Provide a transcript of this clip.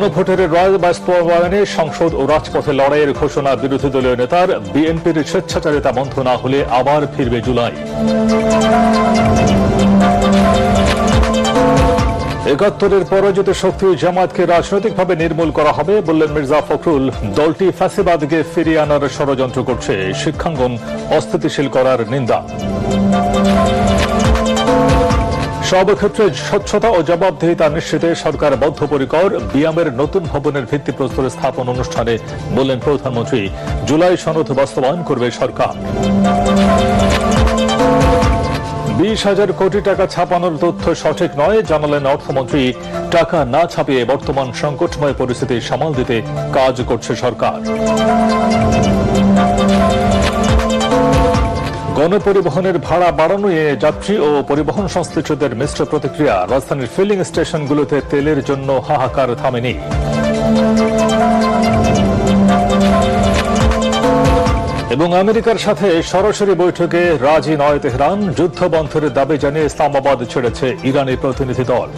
গণভোটের রায় বাস্তবায়নে সংসদ ও রাজপথে লড়াইয়ের ঘোষণা বিরোধী দলীয় নেতার। বিএনপির স্বেচ্ছাচারিতা বন্ধ না হলে আবার ফিরবে জুলাই। ৭১-এর পরাজিত শক্তি জামায়াতকে রাজনৈতিকভাবে নির্মূল করা হবে বললেন মির্জা ফখরুল। দলটি ফ্যাসিবাদকে ফিরিয়ে আনার ষড়যন্ত্র করছে, শিক্ষাঙ্গন অস্থিতিশীল করার নিন্দা। সব ক্ষেত্রে স্বচ্ছতা ও জবাবদিহিতা নিশ্চিতে সরকার বদ্ধপরিকর। বিয়ামের নতুন ভবনের ভিত্তিপ্রস্তর স্থাপন অনুষ্ঠানে বললেন প্রধানমন্ত্রী। জুলাই সনদ বাস্তবায়ন করবে সরকার। ২০,০০০ কোটি টাকা ছাপানোর তথ্য সঠিক নয় জানালেন অর্থমন্ত্রী। টাকা না ছাপিয়ে বর্তমান সংকটময় পরিস্থিতি সামাল দিতে কাজ করছে সরকার। গণপরিবহনের ভাড়া বাড়ানো নিয়ে যাত্রী ও পরিবহন সংশ্লিষ্টদের মিশ্র প্রতিক্রিয়া। রাজধানীর ফিলিং স্টেশনগুলোতে তেলের জন্য হাহাকার থামেনি। এবং আমেরিকার সাথে সরাসরি বৈঠকে রাজি নয় তেহরান। যুদ্ধ বন্ধের দাবি জানিয়ে ইসলামাবাদ ছেড়েছে ইরানি প্রতিনিধি দল।